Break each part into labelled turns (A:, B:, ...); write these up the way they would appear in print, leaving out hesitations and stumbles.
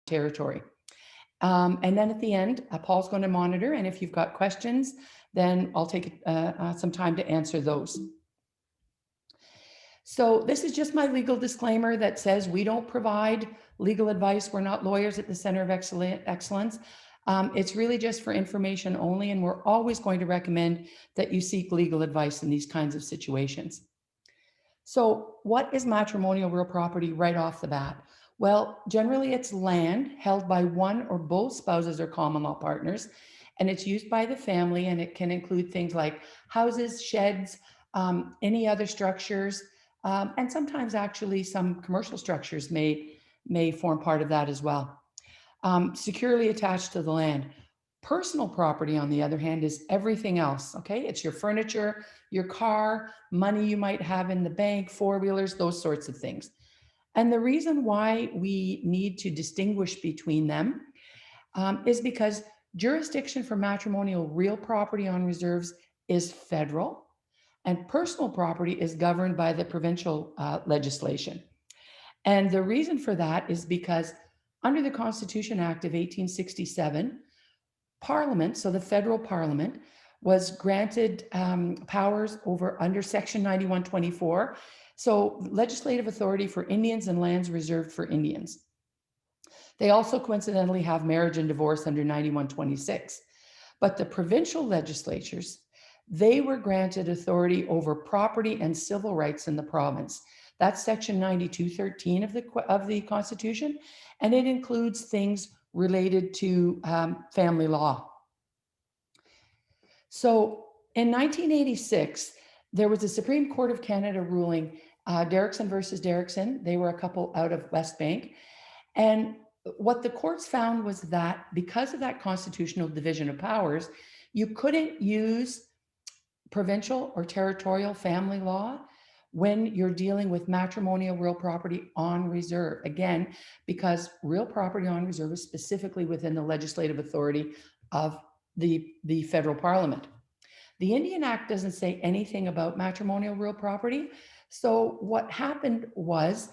A: territory. And then at the end, Paul's going to monitor, and if you've got questions, then I'll take some time to answer those. So this is just my legal disclaimer that says we don't provide legal advice. We're not lawyers at the Center of Excellence. It's really just for information only, and we're always going to recommend that you seek legal advice in these kinds of situations. So what is matrimonial real property right off the bat? Well, generally it's land held by one or both spouses or common law partners, and it's used by the family, and it can include things like houses, sheds, any other structures, and sometimes actually some commercial structures may form part of that as well. Securely attached to the land. Personal property, on the other hand, is everything else, okay? It's your furniture, your car, money you might have in the bank, four-wheelers, those sorts of things. And the reason why we need to distinguish between them is because jurisdiction for matrimonial real property on reserves is federal, and personal property is governed by the provincial legislation. And the reason for that is because under the Constitution Act of 1867, Parliament, so the federal Parliament, was granted powers under Section 9124, so legislative authority for Indians and lands reserved for Indians. They also coincidentally have marriage and divorce under 9126. But the provincial legislatures, they were granted authority over property and civil rights in the province. That's Section 9213 of the Constitution, and it includes things related to family law. So in 1986, there was a Supreme Court of Canada ruling, Derrickson versus Derrickson. They were a couple out of West Bank. And what the courts found was that because of that constitutional division of powers, you couldn't use provincial or territorial family law when you're dealing with matrimonial real property on reserve. Again, because real property on reserve is specifically within the legislative authority of the federal Parliament. The Indian Act doesn't say anything about matrimonial real property. So what happened was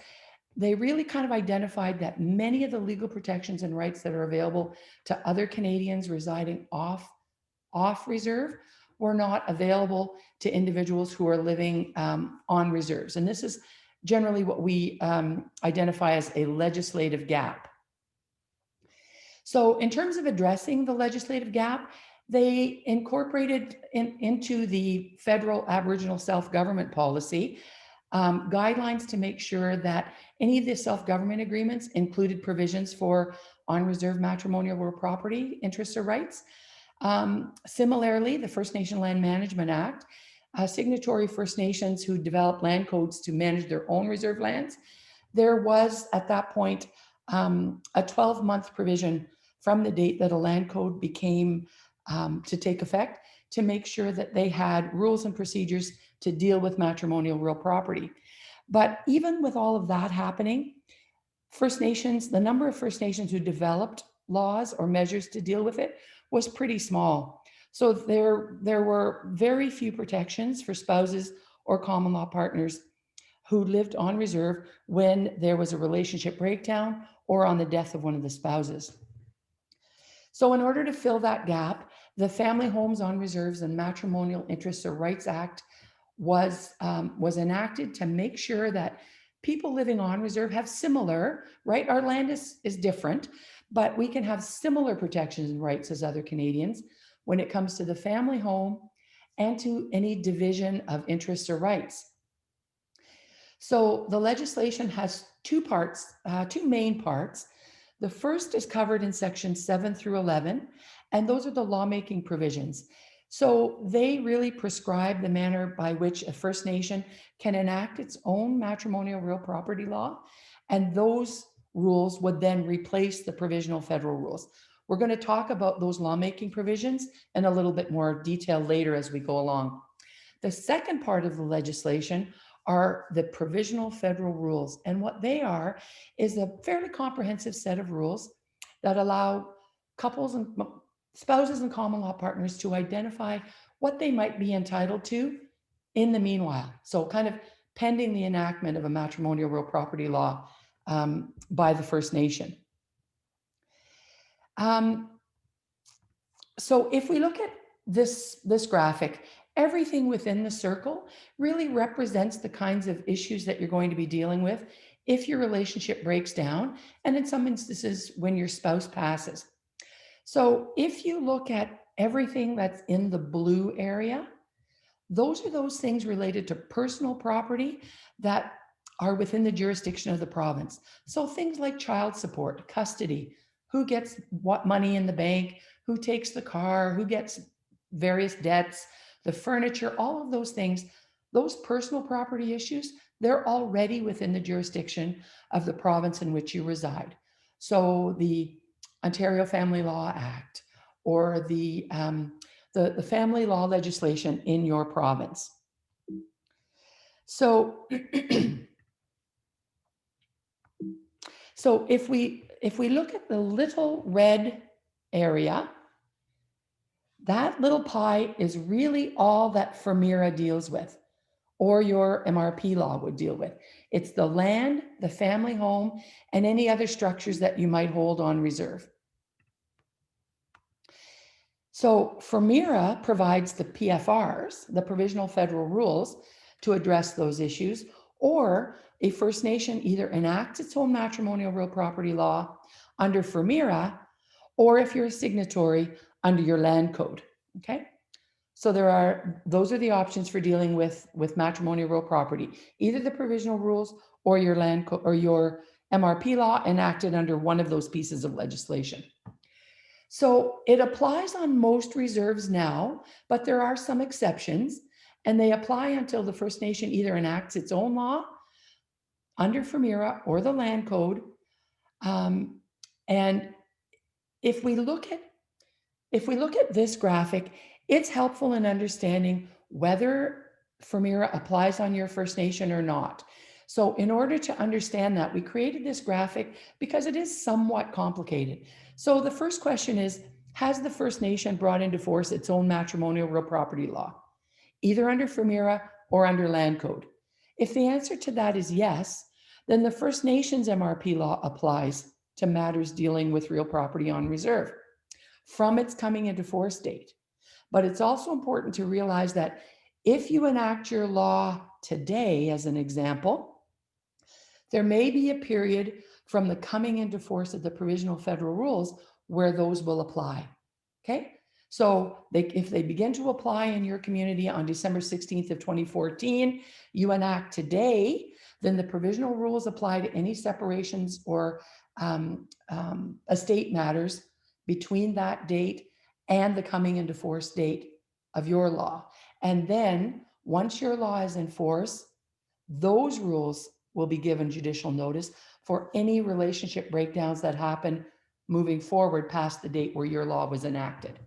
A: they really kind of identified that many of the legal protections and rights that are available to other Canadians residing off reserve were not available to individuals who are living on reserves. And this is generally what we identify as a legislative gap. So in terms of addressing the legislative gap, they incorporated into the federal Aboriginal self-government policy guidelines to make sure that any of the self-government agreements included provisions for on-reserve matrimonial real property interests or rights. Similarly, the First Nation Land Management Act, signatory First Nations who developed land codes to manage their own reserve lands, there was at that point a 12-month provision from the date that a land code became to take effect to make sure that they had rules and procedures to deal with matrimonial real property. But even with all of that happening, First Nations, the number of First Nations who developed laws or measures to deal with it was pretty small. So there were very few protections for spouses or common law partners who lived on reserve when there was a relationship breakdown or on the death of one of the spouses. So in order to fill that gap, the Family Homes on Reserves and Matrimonial Interests or Rights Act was enacted to make sure that people living on reserve have similar, right? Our land is different, but we can have similar protections and rights as other Canadians when it comes to the family home and to any division of interests or rights. So the legislation has two main parts. The first is covered in sections 7 through 11, and those are the lawmaking provisions. So they really prescribe the manner by which a First Nation can enact its own matrimonial real property law, and those rules would then replace the provisional federal rules. We're going to talk about those lawmaking provisions in a little bit more detail later as we go along. The second part of the legislation are the provisional federal rules. And what they are is a fairly comprehensive set of rules that allow couples and spouses and common law partners to identify what they might be entitled to in the meanwhile. So kind of pending the enactment of a matrimonial real property law by the First Nation. So if we look at this graphic, everything within the circle really represents the kinds of issues that you're going to be dealing with if your relationship breaks down, and in some instances when your spouse passes. So if you look at everything that's in the blue area, those are those things related to personal property that are within the jurisdiction of the province. So things like child support, custody, who gets what money in the bank, who takes the car, who gets various debts, the furniture, all of those things, those personal property issues, they're already within the jurisdiction of the province in which you reside. So the Ontario Family Law Act or the family law legislation in your province. So, so if we look at the little red area, that little pie is really all that FIRMERA deals with, or your MRP law would deal with. It's the land, the family home, and any other structures that you might hold on reserve. So FIRMERA provides the PFRs, the Provisional Federal Rules, to address those issues, or a First Nation either enacts its own matrimonial real property law under FIRMERA, or if you're a signatory, under your land code, okay? So those are the options for dealing with matrimonial real property, either the Provisional Rules or your land code or your MRP law enacted under one of those pieces of legislation. So it applies on most reserves now, but there are some exceptions, and they apply until the First Nation either enacts its own law under FIRMERA or the land code. And if we look at this graphic, it's helpful in understanding whether FIRMERA applies on your First Nation or not. So in order to understand that, we created this graphic because it is somewhat complicated. So the first question is, has the First Nation brought into force its own matrimonial real property law, either under FIRMERA or under land code? If the answer to that is yes, then the First Nations MRP law applies to matters dealing with real property on reserve from its coming into force date. But it's also important to realize that if you enact your law today, as an example, there may be a period from the coming into force of the Provisional Federal Rules where those will apply, okay? So if they begin to apply in your community on December 16th of 2014, you enact today, then the Provisional Rules apply to any separations or estate matters between that date and the coming into force date of your law. And then once your law is in force, those rules will be given judicial notice for any relationship breakdowns that happen moving forward past the date where your law was enacted.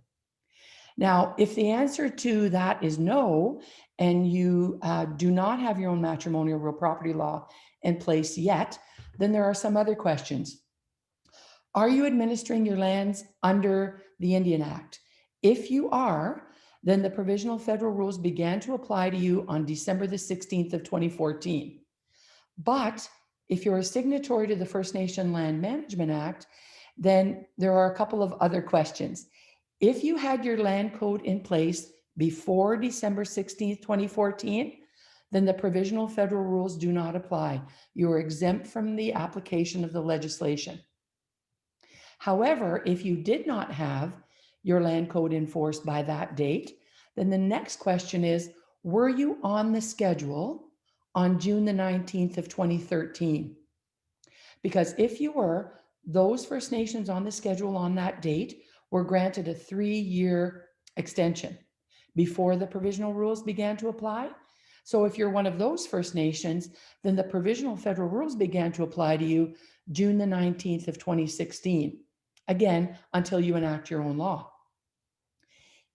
A: Now, if the answer to that is no, and you do not have your own matrimonial real property law in place yet, then there are some other questions. Are you administering your lands under the Indian Act? If you are, then the Provisional Federal Rules began to apply to you on December the 16th of 2014. But if you're a signatory to the First Nation Land Management Act, then there are a couple of other questions. If you had your land code in place before December 16th, 2014, then the Provisional Federal Rules do not apply. You are exempt from the application of the legislation. However, if you did not have your land code enforced by that date, then the next question is, were you on the schedule on June the 19th of 2013? Because if you were, those First Nations on the schedule on that date were granted a 3-year extension before the Provisional Rules began to apply. So if you're one of those First Nations, then the Provisional Federal Rules began to apply to you June the 19th of 2016, again, until you enact your own law.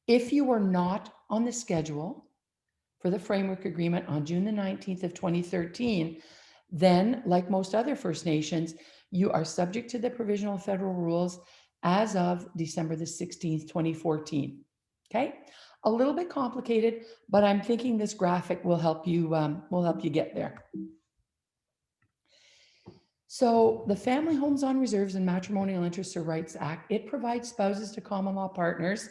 A: If you were not on the schedule for the framework agreement on June the 19th of 2013, then, like most other First Nations, you are subject to the Provisional Federal Rules as of December the 16th, 2014. Okay? A little bit complicated, but I'm thinking this graphic will help you get there. So the Family Homes on Reserves and Matrimonial Interest or Rights Act, it provides spouses to common law partners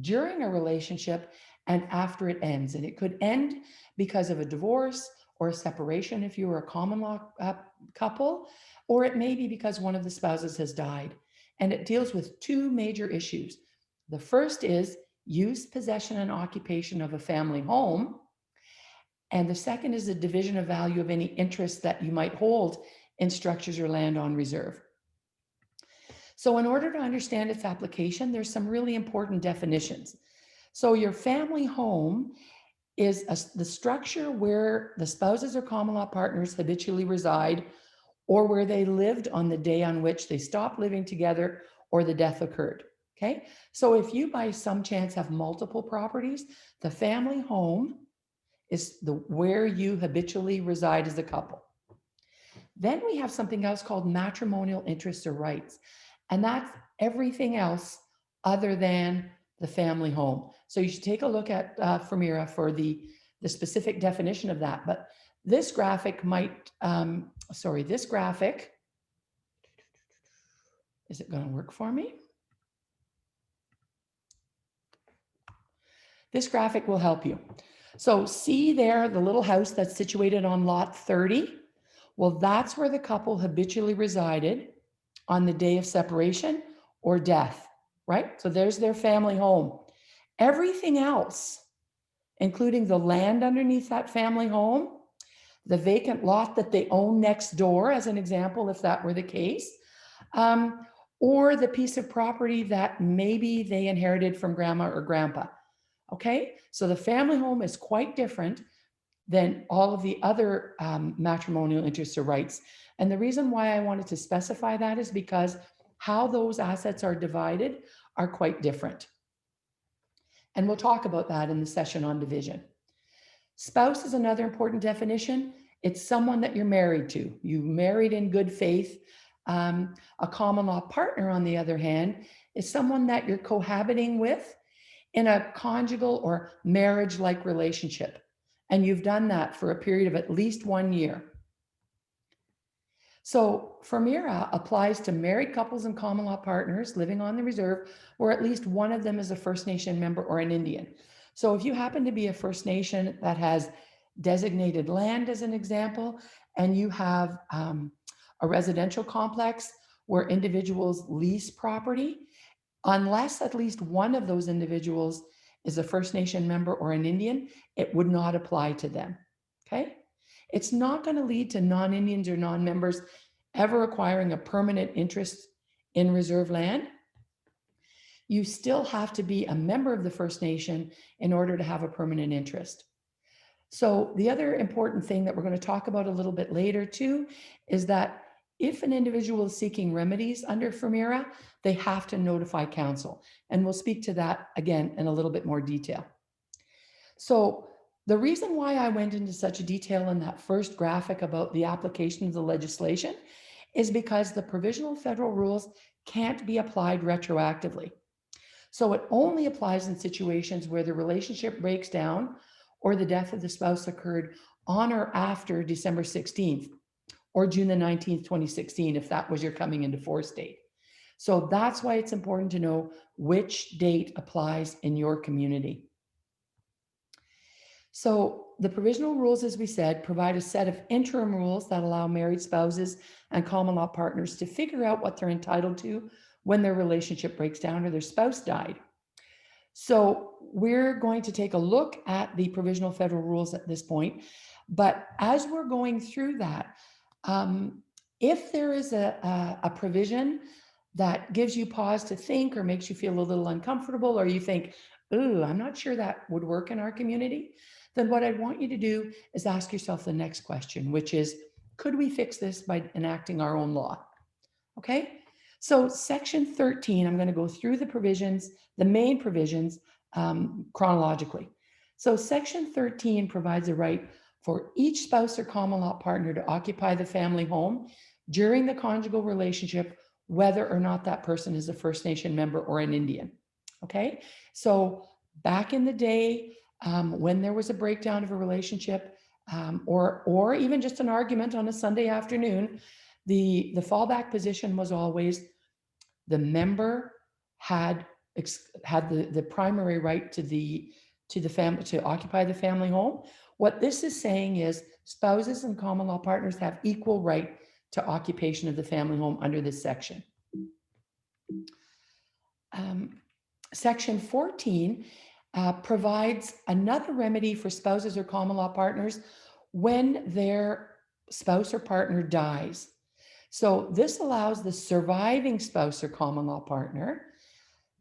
A: during a relationship and after it ends. And it could end because of a divorce or a separation if you were a common law couple, or it may be because one of the spouses has died. And it deals with two major issues. The first is use, possession, and occupation of a family home. And the second is the division of value of any interest that you might hold in structures or land on reserve. So in order to understand its application, there's some really important definitions. So your family home is the structure where the spouses or common law partners habitually reside, or where they lived on the day on which they stopped living together or the death occurred. Okay, so if you by some chance have multiple properties, the family home is where you habitually reside as a couple. Then we have something else called matrimonial interests or rights, and that's everything else other than the family home. So you should take a look at Femira for the specific definition of that. But this graphic might, this graphic, is it going to work for me? This graphic will help you. So see there, the little house that's situated on lot 30. Well, that's where the couple habitually resided on the day of separation or death, right? So there's their family home. Everything else, including the land underneath that family home, the vacant lot that they own next door, as an example, if that were the case, or the piece of property that maybe they inherited from grandma or grandpa. Okay, so the family home is quite different than all of the other matrimonial interests or rights. And the reason why I wanted to specify that is because how those assets are divided are quite different. And we'll talk about that in the session on division. Spouse is another important definition. It's someone that you're married to. You married in good faith. A common law partner, on the other hand, is someone that you're cohabiting with in a conjugal or marriage-like relationship. And you've done that for a period of at least 1 year. So Femira applies to married couples and common law partners living on the reserve, where at least one of them is a First Nation member or an Indian. So if you happen to be a First Nation that has designated land, as an example, and you have a residential complex where individuals lease property, unless at least one of those individuals is a First Nation member or an Indian, it would not apply to them, okay? It's not going to lead to non-Indians or non-members ever acquiring a permanent interest in reserve land. You still have to be a member of the First Nation in order to have a permanent interest. So the other important thing that we're going to talk about a little bit later too is that if an individual is seeking remedies under Femira, they have to notify council. And we'll speak to that again in a little bit more detail. So the reason why I went into such detail in that first graphic about the application of the legislation is because the provisional federal rules can't be applied retroactively. So it only applies in situations where the relationship breaks down or the death of the spouse occurred on or after December 16th. Or June the 19th, 2016, if that was your coming into force date. So that's why it's important to know which date applies in your community. So the provisional rules, as we said, provide a set of interim rules that allow married spouses and common law partners to figure out what they're entitled to when their relationship breaks down or their spouse died. So we're going to take a look at the provisional federal rules at this point. But as we're going through that, if there is a provision that gives you pause to think or makes you feel a little uncomfortable, or you think, ooh, I'm not sure that would work in our community, then what I want you to do is ask yourself the next question, which is, could we fix this by enacting our own law? Okay, so section 13, I'm going to go through the provisions, the main provisions chronologically. So section 13 provides a right for each spouse or common law partner to occupy the family home during the conjugal relationship, whether or not that person is a First Nation member or an Indian. Okay, so back in the day, when there was a breakdown of a relationship, or even just an argument on a Sunday afternoon, The fallback position was always the member had the primary right to the family to occupy the family home. What this is saying is spouses and common law partners have equal right to occupation of the family home under this section. Section 14 provides another remedy for spouses or common law partners when their spouse or partner dies. So this allows the surviving spouse or common law partner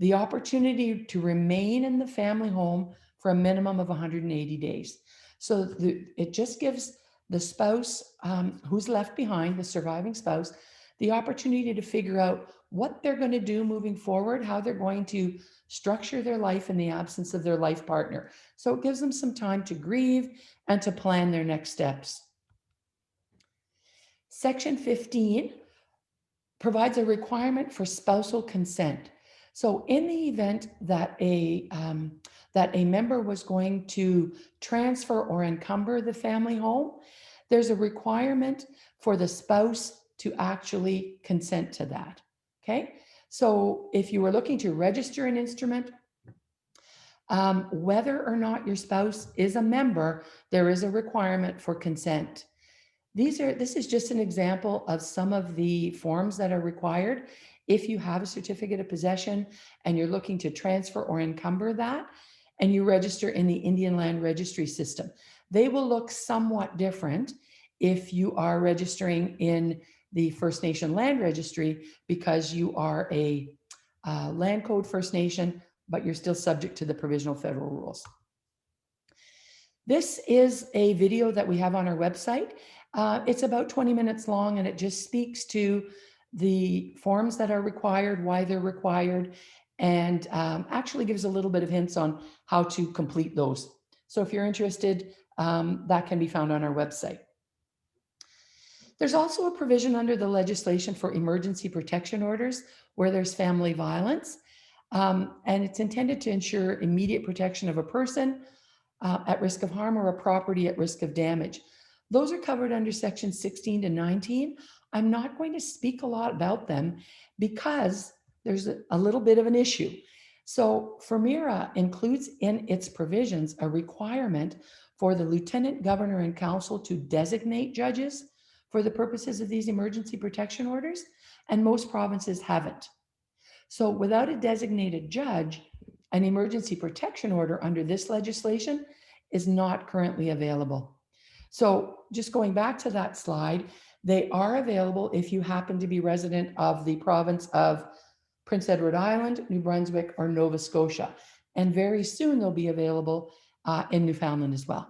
A: the opportunity to remain in the family home for a minimum of 180 days. So it just gives the spouse who's left behind, the surviving spouse, the opportunity to figure out what they're going to do moving forward, how they're going to structure their life in the absence of their life partner. So it gives them some time to grieve and to plan their next steps. Section 15 provides a requirement for spousal consent. So in the event that a member was going to transfer or encumber the family home, there's a requirement for the spouse to actually consent to that. Okay, so if you were looking to register an instrument, whether or not your spouse is a member, there is a requirement for consent. This is just an example of some of the forms that are required. If you have a certificate of possession and you're looking to transfer or encumber that, and you register in the Indian Land Registry system, they will look somewhat different if you are registering in the First Nation Land Registry because you are a land code First Nation, but you're still subject to the provisional federal rules. This is a video that we have on our website. It's about 20 minutes long, and it just speaks to the forms that are required, why they're required, and actually gives a little bit of hints on how to complete those. So if you're interested, that can be found on our website. There's also a provision under the legislation for emergency protection orders where there's family violence, and it's intended to ensure immediate protection of a person at risk of harm or a property at risk of damage. Those are covered under section 16 to 19. I'm not going to speak a lot about them because there's a little bit of an issue. So FERMERA includes in its provisions a requirement for the Lieutenant Governor and Council to designate judges for the purposes of these emergency protection orders, and most provinces haven't. So without a designated judge, an emergency protection order under this legislation is not currently available. So just going back to that slide, they are available if you happen to be resident of the province of Prince Edward Island, New Brunswick, or Nova Scotia. And very soon they'll be available in Newfoundland as well.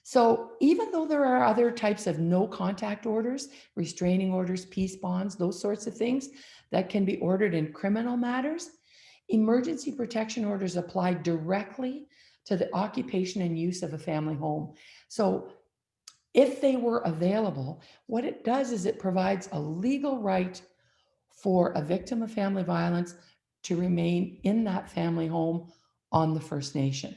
A: So even though there are other types of no contact orders, restraining orders, peace bonds, those sorts of things that can be ordered in criminal matters, emergency protection orders apply directly to the occupation and use of a family home. So if they were available, what it does is it provides a legal right for a victim of family violence to remain in that family home on the First Nation.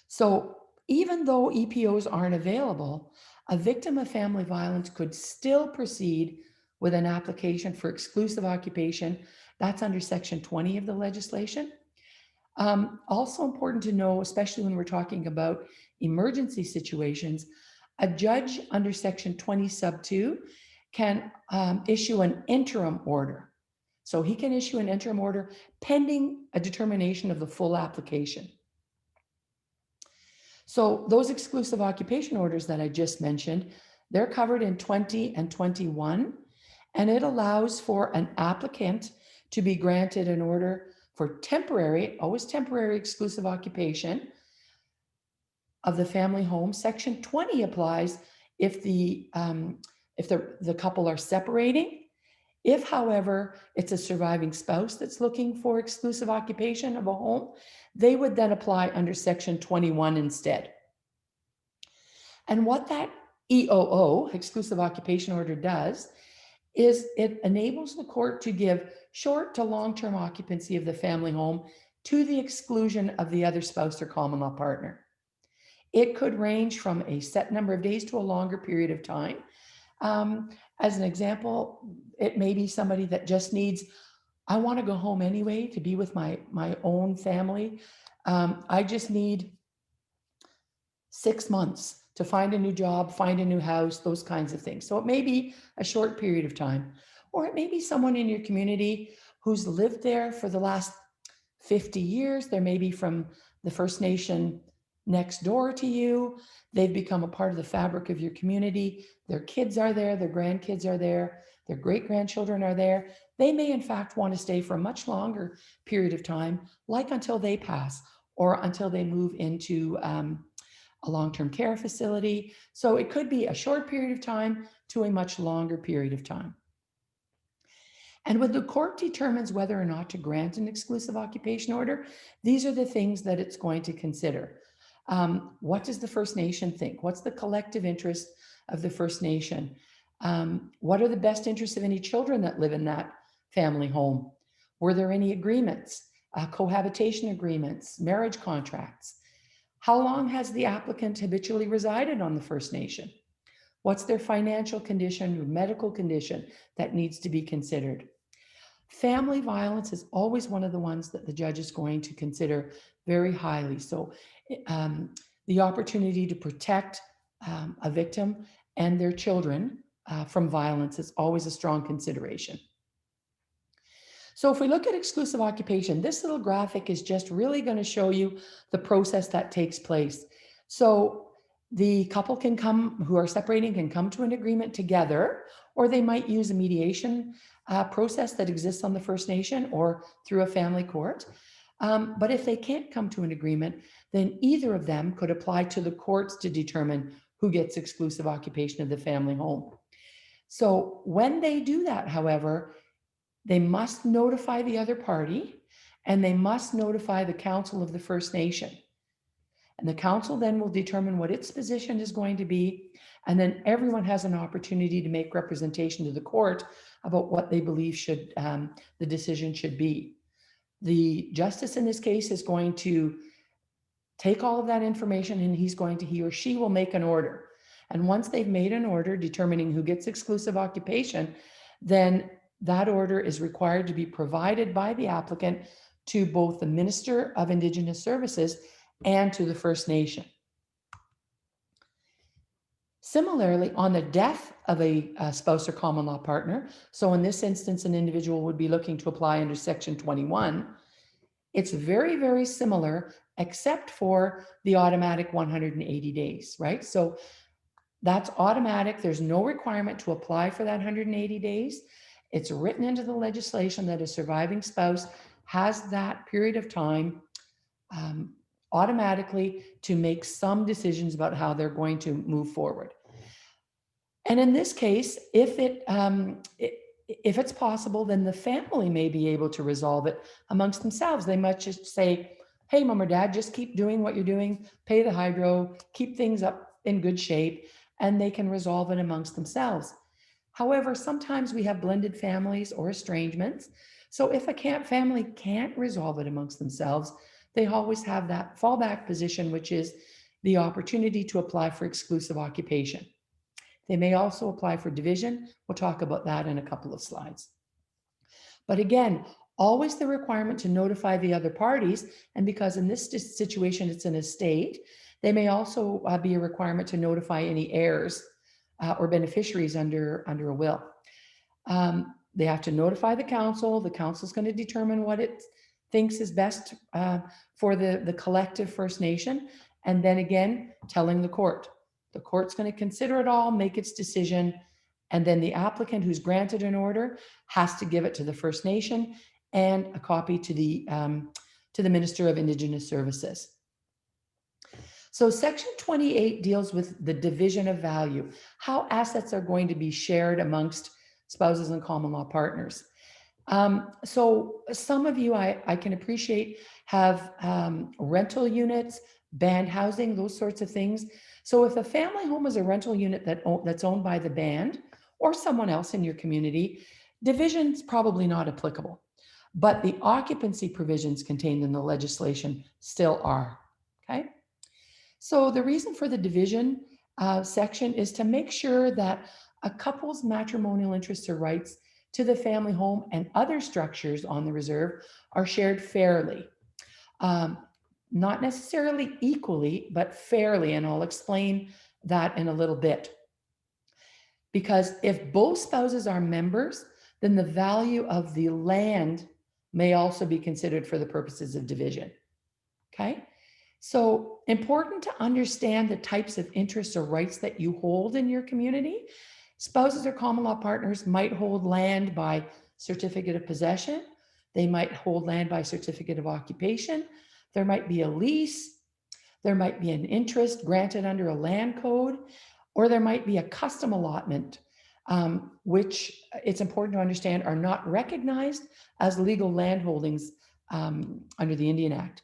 A: So even though EPOs aren't available, a victim of family violence could still proceed with an application for exclusive occupation. That's under section 20 of the legislation. Also important to know, especially when we're talking about emergency situations, a judge under section 20 sub 2 can issue an interim order. So he can issue an interim order pending a determination of the full application. So those exclusive occupation orders that I just mentioned, they're covered in 20 and 21, and it allows for an applicant to be granted an order for temporary, always temporary exclusive occupation of the family home. Section 20 applies if the couple are separating. If, however, it's a surviving spouse that's looking for exclusive occupation of a home, they would then apply under section 21 instead. And what that EOO, exclusive occupation order, does is it enables the court to give short to long-term occupancy of the family home to the exclusion of the other spouse or common law partner. It could range from a set number of days to a longer period of time. As an example, it may be somebody that just needs, I want to go home anyway to be with my own family. I just need 6 months to find a new job, find a new house, those kinds of things. So it may be a short period of time, or it may be someone in your community who's lived there for the last 50 years. They're maybe from the First Nation next door to you. They've become a part of the fabric of your community. Their kids are there, their grandkids are there, their great-grandchildren are there. They may, in fact, want to stay for a much longer period of time, like until they pass or until they move into a long-term care facility. So it could be a short period of time to a much longer period of time. And when the court determines whether or not to grant an exclusive occupation order, these are the things that it's going to consider. What does the First Nation think? What's the collective interest of the First Nation? What are the best interests of any children that live in that family home? Were there any agreements, cohabitation agreements, marriage contracts? How long has the applicant habitually resided on the First Nation? What's their financial condition or medical condition that needs to be considered? Family violence is always one of the ones that the judge is going to consider very highly. So the opportunity to protect a victim and their children from violence is always a strong consideration. So if we look at exclusive occupation, this little graphic is just really going to show you the process that takes place. So the couple can come, who are separating, can come to an agreement together, or they might use a mediation process that exists on the First Nation or through a family court. But if they can't come to an agreement, then either of them could apply to the courts to determine who gets exclusive occupation of the family home. So when they do that, however, they must notify the other party, and they must notify the council of the First Nation. And the council then will determine what its position is going to be. And then everyone has an opportunity to make representation to the court about what they believe should the decision should be. The justice in this case is going to take all of that information, and he or she will make an order. And once they've made an order determining who gets exclusive occupation, then that order is required to be provided by the applicant to both the Minister of Indigenous Services and to the First Nation. Similarly, on the death of a spouse or common law partner, so in this instance, an individual would be looking to apply under Section 21, it's very, very similar, except for the automatic 180 days, right? So that's automatic. There's no requirement to apply for that 180 days. It's written into the legislation that a surviving spouse has that period of time automatically to make some decisions about how they're going to move forward. And in this case, if it's possible, then the family may be able to resolve it amongst themselves. They might just say, hey, mom or dad, just keep doing what you're doing, pay the hydro, keep things up in good shape, and they can resolve it amongst themselves. However, sometimes we have blended families or estrangements. So if a family can't resolve it amongst themselves, they always have that fallback position, which is the opportunity to apply for exclusive occupation. They may also apply for division. We'll talk about that in a couple of slides. But again, always the requirement to notify the other parties. And because in this situation, it's an estate, they may also be a requirement to notify any heirs or beneficiaries under a will. They have to notify the council. The council is going to determine what it thinks is best for the collective First Nation. And then again, telling the court. The court's going to consider it all, make its decision, and then the applicant who's granted an order has to give it to the First Nation and a copy to the Minister of Indigenous Services. So Section 28 deals with the division of value, how assets are going to be shared amongst spouses and common law partners. So some of you, I can appreciate, have rental units, band housing, those sorts of things. So if a family home is a rental unit that's owned by the band or someone else in your community, division's probably not applicable. But the occupancy provisions contained in the legislation still are, okay? So the reason for the division section is to make sure that a couple's matrimonial interests or rights to the family home and other structures on the reserve are shared fairly. Not necessarily equally, but fairly, and I'll explain that in a little bit. Because if both spouses are members, then the value of the land may also be considered for the purposes of division. Okay? So important to understand the types of interests or rights that you hold in your community. Spouses or common law partners might hold land by certificate of possession. They might hold land by certificate of occupation. There might be a lease. There might be an interest granted under a land code, or there might be a custom allotment, which it's important to understand are not recognized as legal land holdings under the Indian Act.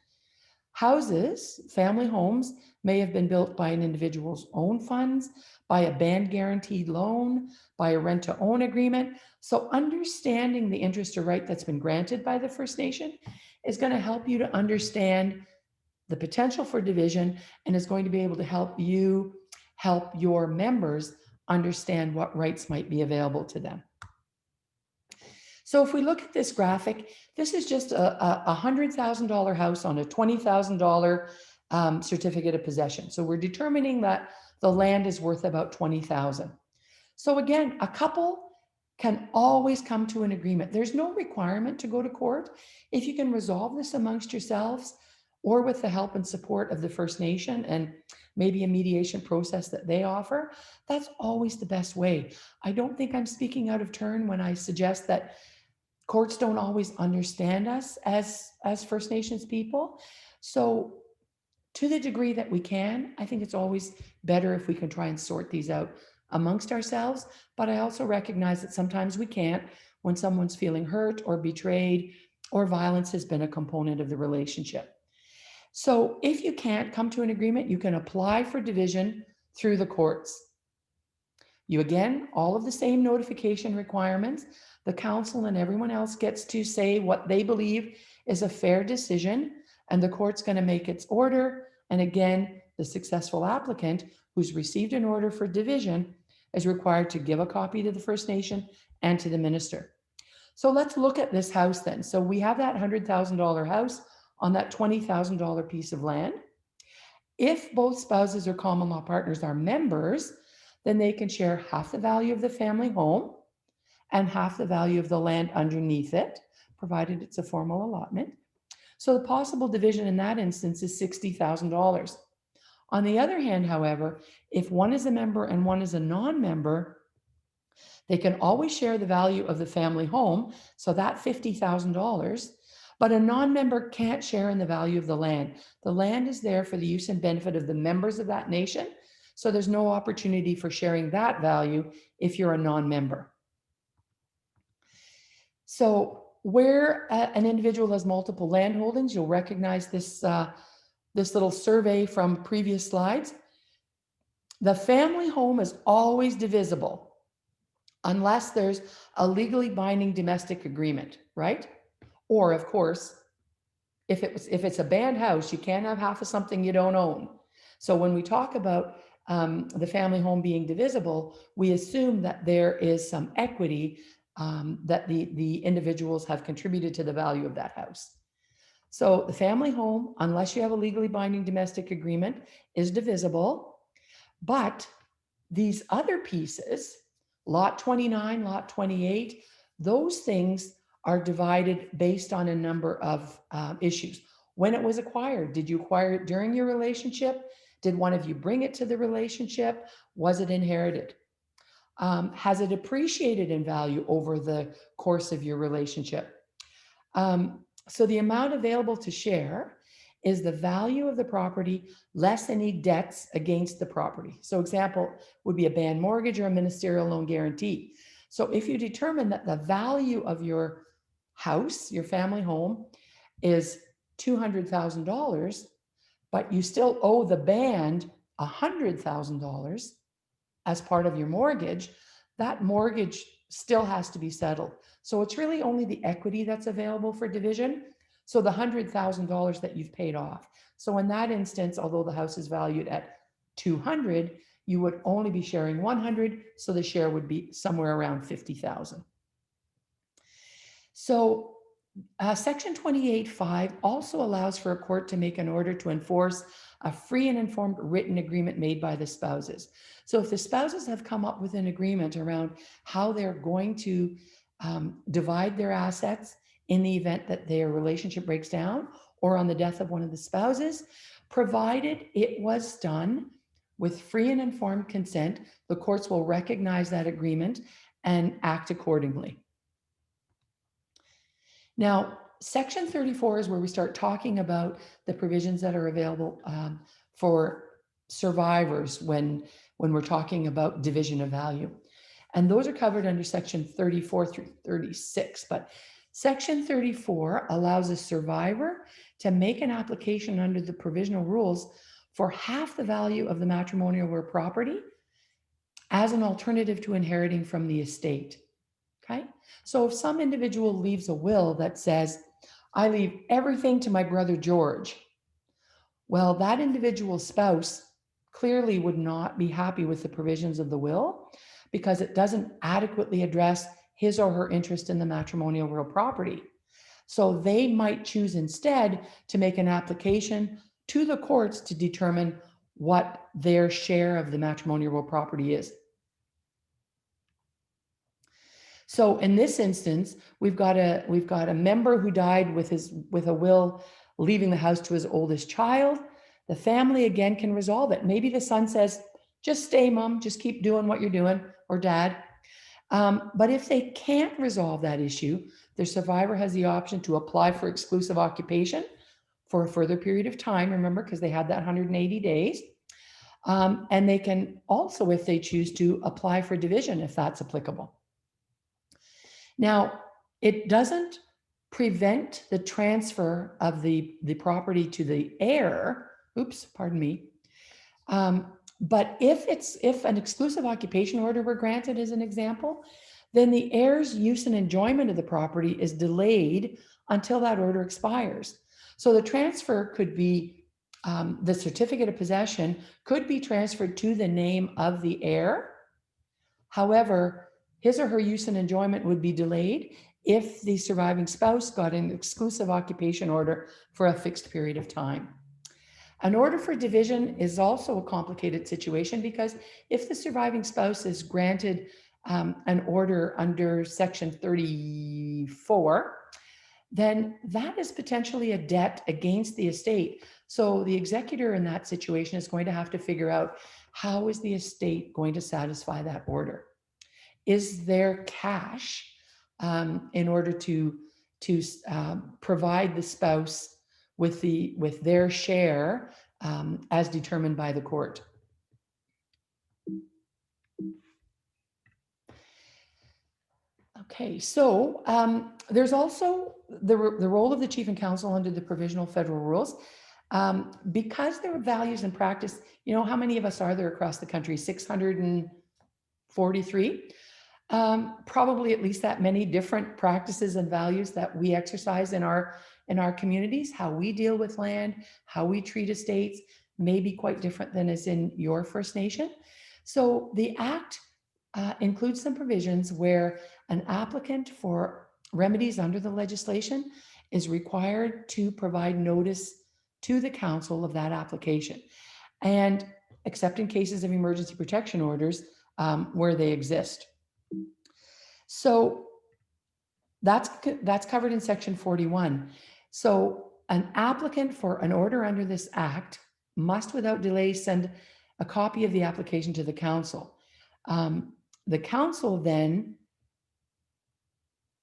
A: Houses, family homes, may have been built by an individual's own funds, by a band guaranteed loan, by a rent to own agreement. So understanding the interest or right that's been granted by the First Nation is going to help you to understand the potential for division, and is going to be able to help you help your members understand what rights might be available to them. So if we look at this graphic, this is just a $100,000 house on a $20,000 certificate of possession. So we're determining that the land is worth about $20,000. So again, a couple can always come to an agreement. There's no requirement to go to court. If you can resolve this amongst yourselves or with the help and support of the First Nation and maybe a mediation process that they offer, that's always the best way. I don't think I'm speaking out of turn when I suggest that courts don't always understand us as First Nations people. So to the degree that we can, I think it's always better if we can try and sort these out amongst ourselves. But I also recognize that sometimes we can't when someone's feeling hurt or betrayed or violence has been a component of the relationship. So if you can't come to an agreement, you can apply for division through the courts. You again, all of the same notification requirements. The council and everyone else gets to say what they believe is a fair decision, and the court's going to make its order. And again, the successful applicant who's received an order for division is required to give a copy to the First Nation and to the minister. So let's look at this house then. So we have that $100,000 house on that $20,000 piece of land. If both spouses or common law partners are members, then they can share half the value of the family home and half the value of the land underneath it, provided it's a formal allotment. So the possible division in that instance is $60,000. On the other hand, however, if one is a member and one is a non-member, they can always share the value of the family home, so that $50,000, but a non-member can't share in the value of the land. The land is there for the use and benefit of the members of that nation, so there's no opportunity for sharing that value if you're a non-member. So where an individual has multiple land holdings, you'll recognize this, this little survey from previous slides. The family home is always divisible unless there's a legally binding domestic agreement, right? Or of course, if it's a band house, you can't have half of something you don't own. So when we talk about the family home being divisible, we assume that there is some equity that the individuals have contributed to the value of that house. So the family home, unless you have a legally binding domestic agreement, is divisible. But these other pieces, lot 29, lot 28, those things are divided based on a number of issues. When it was acquired, did you acquire it during your relationship? Did one of you bring it to the relationship? Was it inherited? Has it appreciated in value over the course of your relationship? So the amount available to share is the value of the property less any debts against the property. So example would be a band mortgage or a ministerial loan guarantee. So if you determine that the value of your house, your family home, is $200,000, but you still owe the band $100,000 as part of your mortgage, that mortgage still has to be settled. So it's really only the equity that's available for division. So the $100,000 that you've paid off. So in that instance, although the house is valued at 200, you would only be sharing 100, so the share would be somewhere around 50,000. So Section 28.5 also allows for a court to make an order to enforce a free and informed written agreement made by the spouses. So if the spouses have come up with an agreement around how they're going to divide their assets in the event that their relationship breaks down or on the death of one of the spouses, provided it was done with free and informed consent, the courts will recognize that agreement and act accordingly. Now, Section 34 is where we start talking about the provisions that are available for survivors when we're talking about division of value. And those are covered under Section 34 through 36. But Section 34 allows a survivor to make an application under the Provisional Rules for half the value of the matrimonial real property as an alternative to inheriting from the estate. Okay, so if some individual leaves a will that says, I leave everything to my brother George, well, that individual spouse clearly would not be happy with the provisions of the will because it doesn't adequately address his or her interest in the matrimonial real property. So they might choose instead to make an application to the courts to determine what their share of the matrimonial real property is. So in this instance, we've got a member who died with a will leaving the house to his oldest child. The family again can resolve it. Maybe the son says, just stay, mom, just keep doing what you're doing, or dad. But if they can't resolve that issue, the survivor has the option to apply for exclusive occupation for a further period of time, remember, because they had that 180 days. And they can also, if they choose to, apply for division if that's applicable. Now, it doesn't prevent the transfer of the property to the heir. Oops, pardon me. But if an exclusive occupation order were granted, as an example, then the heir's use and enjoyment of the property is delayed until that order expires. So the transfer could be, the certificate of possession could be transferred to the name of the heir. However, his or her use and enjoyment would be delayed if the surviving spouse got an exclusive occupation order for a fixed period of time. An order for division is also a complicated situation because if the surviving spouse is granted an order under Section 34, then that is potentially a debt against the estate. So the executor in that situation is going to have to figure out, how is the estate going to satisfy that order? Is there cash in order to provide the spouse with their share as determined by the court? Okay, so there's also the role of the chief and council under the provisional federal rules. Because there are values and practice, you know, how many of us are there across the country? 643. Probably at least that many different practices and values that we exercise in our communities. How we deal with land, how we treat estates may be quite different than is in your First Nation. So the Act includes some provisions where an applicant for remedies under the legislation is required to provide notice to the council of that application, and except in cases of emergency protection orders where they exist. So that's covered in Section 41. So an applicant for an order under this Act must without delay send a copy of the application to the council. The council then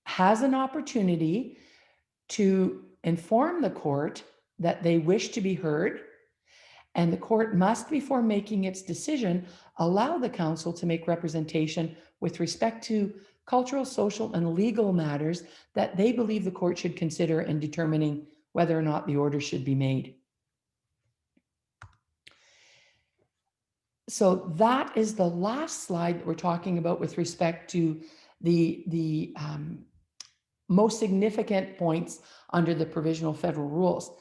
A: has an opportunity to inform the court that they wish to be heard, and the court must, before making its decision, allow the council to make representation with respect to cultural, social, and legal matters that they believe the court should consider in determining whether or not the order should be made. So that is the last slide that we're talking about with respect to the most significant points under the provisional federal rules.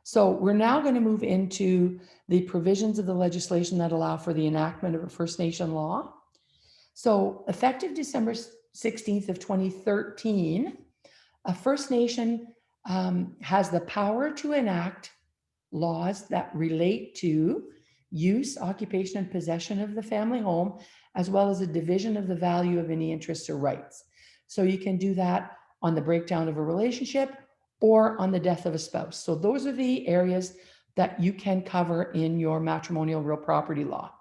A: So we're now going to move into the provisions of the legislation that allow for the enactment of a First Nation law. So effective December 16th of 2013, a First Nation has the power to enact laws that relate to use, occupation, and possession of the family home, as well as a division of the value of any interests or rights. So you can do that on the breakdown of a relationship or on the death of a spouse. So those are the areas that you can cover in your matrimonial real property law.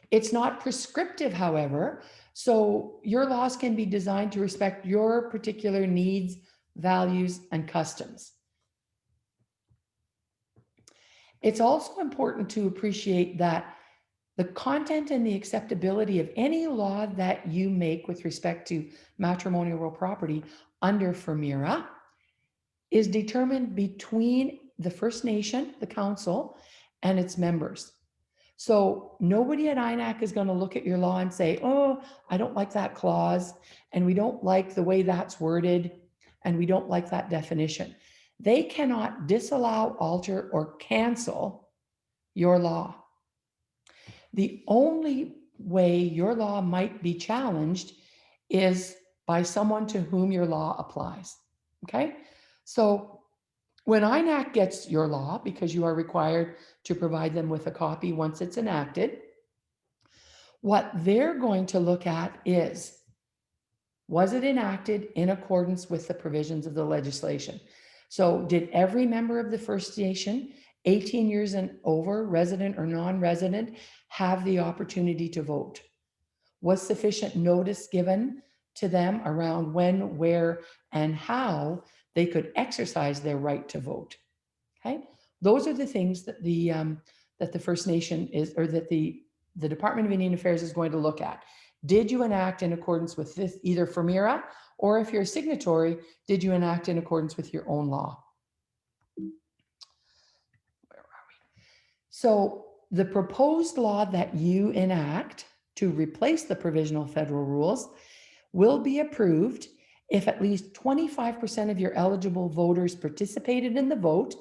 A: It's not prescriptive, however, so your laws can be designed to respect your particular needs, values, and customs. It's also important to appreciate that the content and the acceptability of any law that you make with respect to matrimonial real property under FIRMERA is determined between the First Nation, the council, and its members. So nobody at INAC is going to look at your law and say, oh, I don't like that clause, and we don't like the way that's worded, and we don't like that definition. They cannot disallow, alter, or cancel your law. The only way your law might be challenged is by someone to whom your law applies. Okay? So when INAC gets your law, because you are required to provide them with a copy once it's enacted, what they're going to look at is, was it enacted in accordance with the provisions of the legislation? So did every member of the First Nation, 18 years and over, resident or non-resident, have the opportunity to vote? Was sufficient notice given to them around when, where, and how they could exercise their right to vote? Okay, those are the things that the First Nation is, or that the Department of Indian Affairs is going to look at. Did you enact in accordance with this, either FIRMERA, or if you're a signatory, did you enact in accordance with your own law? Where are we? So the proposed law that you enact to replace the provisional federal rules will be approved if at least 25% of your eligible voters participated in the vote,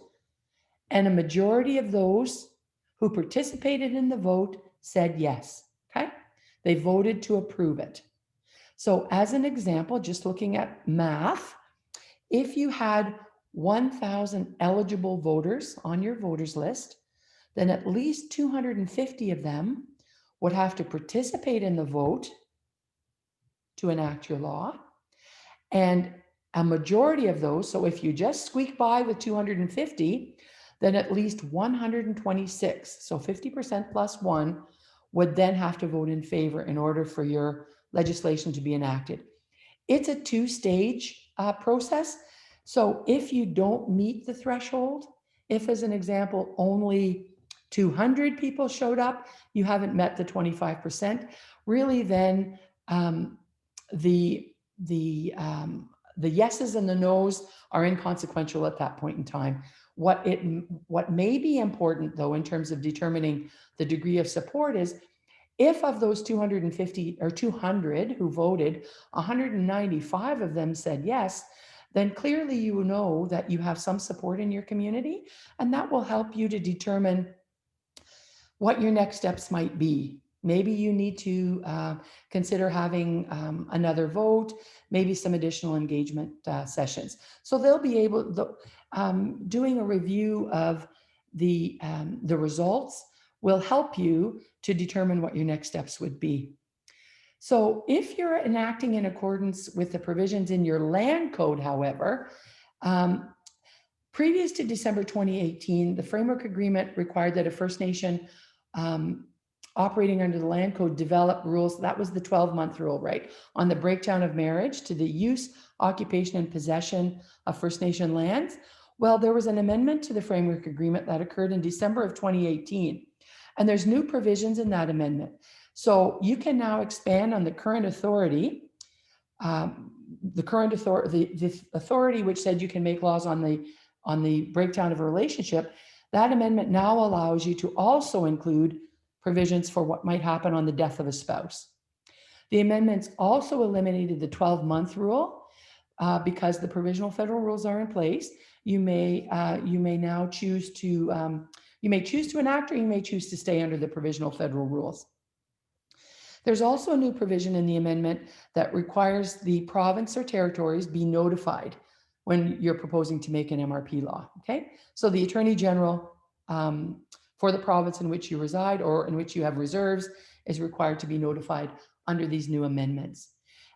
A: and a majority of those who participated in the vote said yes. Okay, they voted to approve it. So as an example, just looking at math, if you had 1,000 eligible voters on your voters list, then at least 250 of them would have to participate in the vote to enact your law. And a majority of those, so if you just squeak by with 250, then at least 126, so 50% plus one, would then have to vote in favor in order for your legislation to be enacted. It's a two-stage process. So if you don't meet the threshold, if, as an example, only 200 people showed up, you haven't met the 25%, really then the yeses and the nos are inconsequential at that point in time. What may be important, though, in terms of determining the degree of support is, if of those 250 or 200 who voted, 195 of them said yes, then clearly you know that you have some support in your community, and that will help you to determine what your next steps might be. Maybe you need to consider having another vote, maybe some additional engagement sessions. So they'll be able, doing a review of the results will help you to determine what your next steps would be. So if you're enacting in accordance with the provisions in your land code, however, previous to December 2018, the framework agreement required that a First Nation operating under the land code develop rules. That was the 12-month rule, right? On the breakdown of marriage, to the use, occupation, and possession of First Nation lands. Well, there was an amendment to the framework agreement that occurred in December of 2018. And there's new provisions in that amendment. So you can now expand on the current authority, the authority which said you can make laws on the breakdown of a relationship. That amendment now allows you to also include provisions for what might happen on the death of a spouse. The amendments also eliminated the 12-month rule because the provisional federal rules are in place, you may now choose to you may choose to enact, or you may choose to stay under the provisional federal rules. There's also a new provision in the amendment that requires the province or territories be notified when you're proposing to make an MRP law, okay? So the Attorney General for the province in which you reside or in which you have reserves is required to be notified under these new amendments.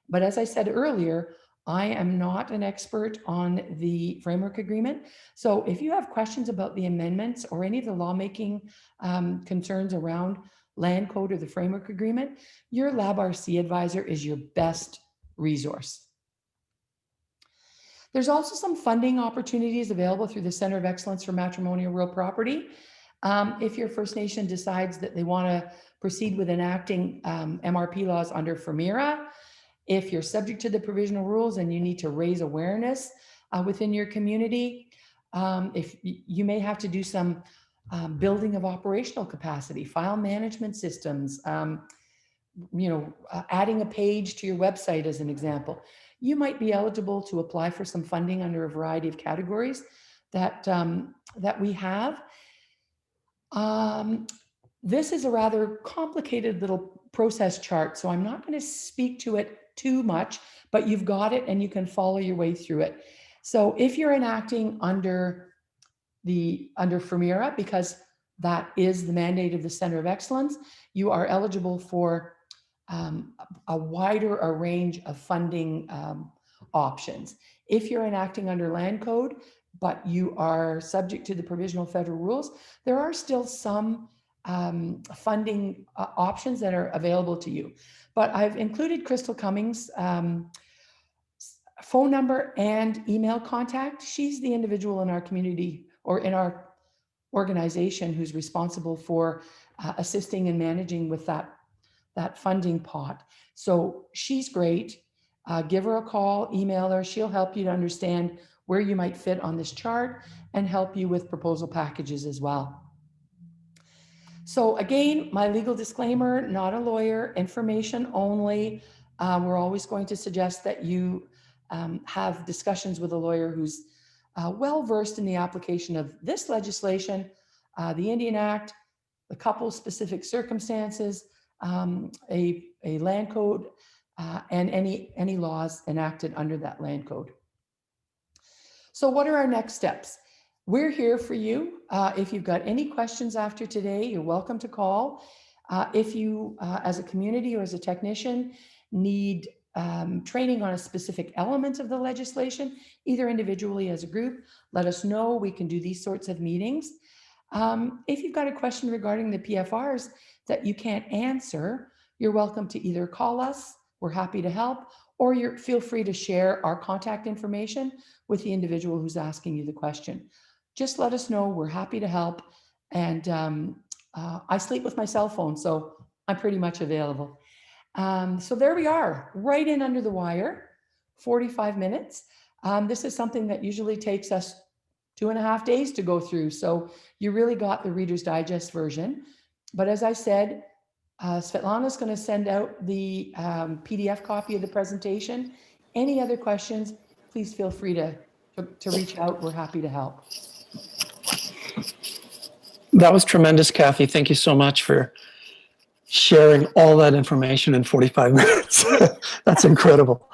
A: But as I said earlier, I am not an expert on the framework agreement. So if you have questions about the amendments or any of the lawmaking concerns around land code or the framework agreement, your LabRC advisor is your best resource. There's also some funding opportunities available through the Center of Excellence for Matrimonial Real Property. If your First Nation decides that they want to proceed with enacting MRP laws under FMIRA, if you're subject to the provisional rules and you need to raise awareness within your community, if you may have to do some building of operational capacity, file management systems, adding a page to your website as an example, you might be eligible to apply for some funding under a variety of categories that we have. This is a rather complicated little process chart, so I'm not going to speak to it too much, but you've got it and you can follow your way through it. So if you're enacting under FMIRA, because that is the mandate of the Center of Excellence, you are eligible for a wider range of funding options. If you're enacting under land code, but you are subject to the provisional federal rules, there are still some funding options that are available to you. But I've included Crystal Cummings' phone number and email contact. She's the individual in our community or in our organization who's responsible for assisting and managing with that funding pot. So she's great. Give her a call, email her. She'll help you to understand where you might fit on this chart and help you with proposal packages as well. So again, my legal disclaimer, not a lawyer, information only. We're always going to suggest that you have discussions with a lawyer who's well-versed in the application of this legislation, the Indian Act, the couple specific circumstances, a land code, and any laws enacted under that land code. So what are our next steps? We're here for you. If you've got any questions after today, you're welcome to call. If you, as a community or as a technician, need training on a specific element of the legislation, either individually as a group, let us know. We can do these sorts of meetings. If you've got a question regarding the PFRs that you can't answer, you're welcome to either call us, we're happy to help, or feel free to share our contact information with the individual who's asking you the question. Just let us know, we're happy to help. And I sleep with my cell phone, so I'm pretty much available. So there we are, right in under the wire, 45 minutes. This is something that usually takes us 2.5 days to go through. So you really got the Reader's Digest version. But as I said, Svetlana is going to send out the PDF copy of the presentation. Any other questions, please feel free to reach out. We're happy to help.
B: That was tremendous, Kathy. Thank you so much for sharing all that information in 45 minutes. That's incredible.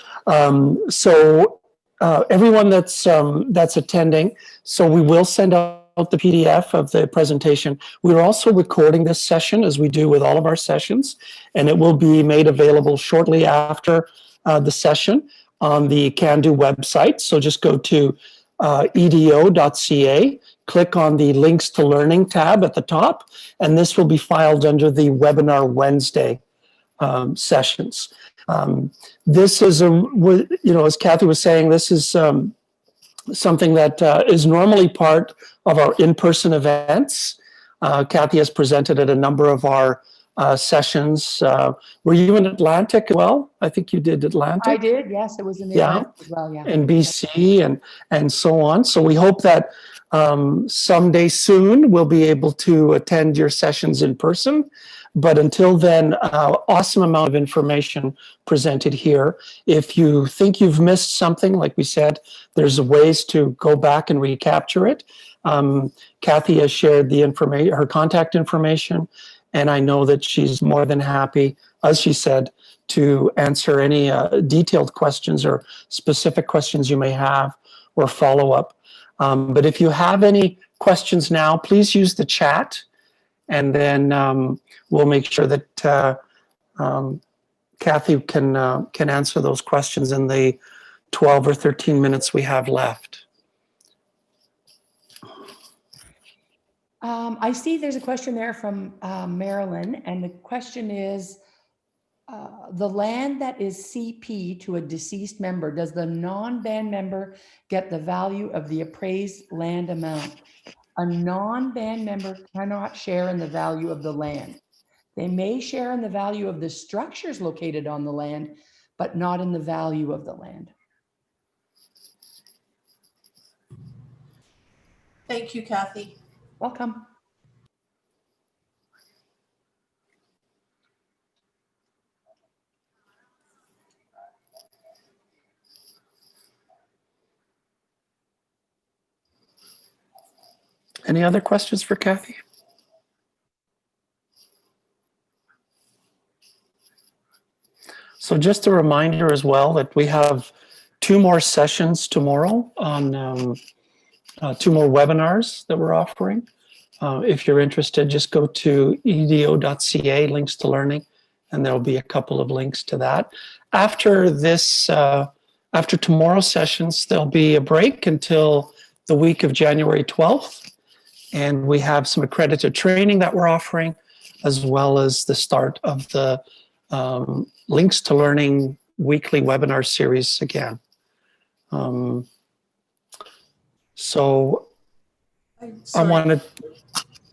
B: So everyone that's attending, so we will send out the PDF of the presentation. We're also recording this session, as we do with all of our sessions, and it will be made available shortly after the session on the Can-Do website. So just go to edo.ca, click on the Links to Learning tab at the top, and this will be filed under the Webinar Wednesday sessions. This is, as Kathy was saying, this is something that is normally part of our in-person events. Kathy has presented at a number of our sessions. Were you in Atlantic as well? I think you did Atlantic.
A: I did, yes, it was in the Atlantic as well, yeah.
B: In BC and so on. So we hope that someday soon we'll be able to attend your sessions in person. But until then, awesome amount of information presented here. If you think you've missed something, like we said, there's ways to go back and recapture it. Kathy has shared the information, her contact information, and I know that she's more than happy, as she said, to answer any detailed questions or specific questions you may have or follow up. But if you have any questions now, please use the chat, and then we'll make sure that Kathy can answer those questions in the 12 or 13 minutes we have left.
A: I see there's a question there from Marilyn, and the question is, the land that is CP to a deceased member, does the non-band member get the value of the appraised land amount? A non-band member cannot share in the value of the land. They may share in the value of the structures located on the land, but not in the value of the land.
C: Thank you, Kathy.
A: Welcome.
B: Any other questions for Kathy? So just a reminder as well that we have 2 more sessions tomorrow on 2 more webinars that we're offering. If you're interested, just go to edo.ca, links to learning, and there'll be a couple of links to that. After this, after tomorrow's sessions, there'll be a break until the week of January 12th. And we have some accredited training that we're offering, as well as the start of the Links to Learning weekly webinar series again. So I wanted,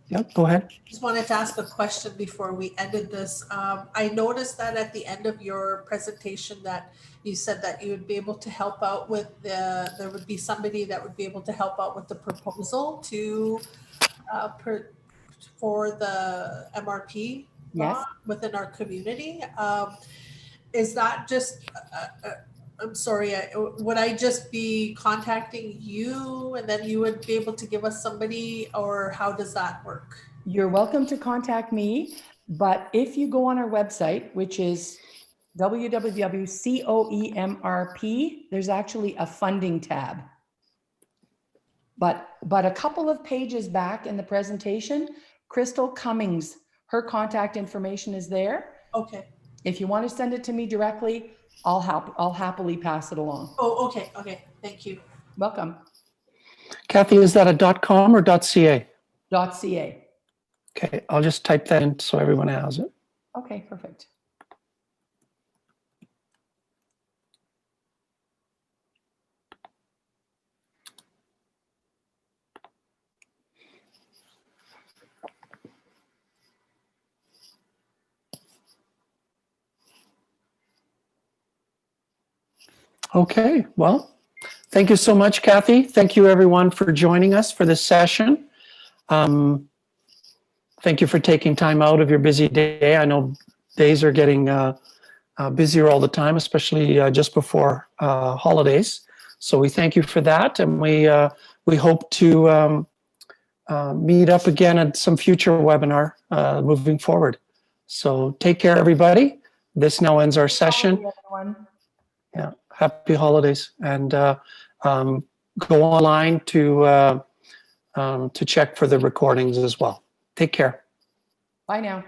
B: yeah, go ahead.
C: Just wanted to ask a question before we ended this. I noticed that at the end of your presentation that you said that you would be able to help out with there would be somebody that would be able to help out with the proposal to for the MRP law within our community. Is that just, I'm sorry, would I just be contacting you and then you would be able to give us somebody, or how does that work?
A: You're welcome to contact me, but if you go on our website, which is www.coemrp, there's actually a funding tab. But a couple of pages back in the presentation, Crystal Cummings, her contact information is there.
C: Okay.
A: If you want to send it to me directly, I'll happily pass it along.
C: Oh, okay. Okay. Thank you.
A: Welcome.
B: Kathy, is that a .com or .ca?
A: .ca.
B: Okay, I'll just type that in so everyone has it.
A: Okay, perfect.
B: Okay, well, thank you so much, Kathy. Thank you, everyone, for joining us for this session. Thank you for taking time out of your busy day. I know days are getting busier all the time, especially just before holidays. So we thank you for that, and we hope to meet up again at some future webinar moving forward. So take care, everybody. This now ends our session. Yeah, happy holidays, and go online to check for the recordings as well. Take care.
A: Bye now.